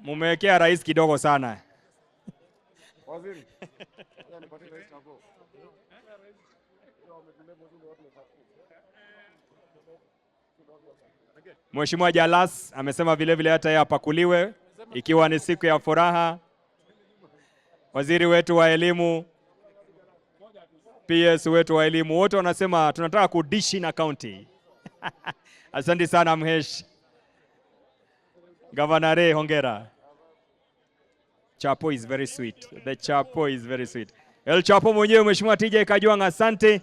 Mumewekea rais kidogo sana. Waziri. Mheshimiwa Jalas amesema vile vile hata yeye apakuliwe ikiwa ni siku ya furaha. Waziri wetu wa elimu, PS wetu wa elimu, wote wanasema tunataka kudishi na county. Asante sana Mhesh. Governor Ray, hongera. Chapo is very sweet. The Chapo is very sweet. El Chapo mwenyewe Mheshimiwa TJ Kajwang', asante.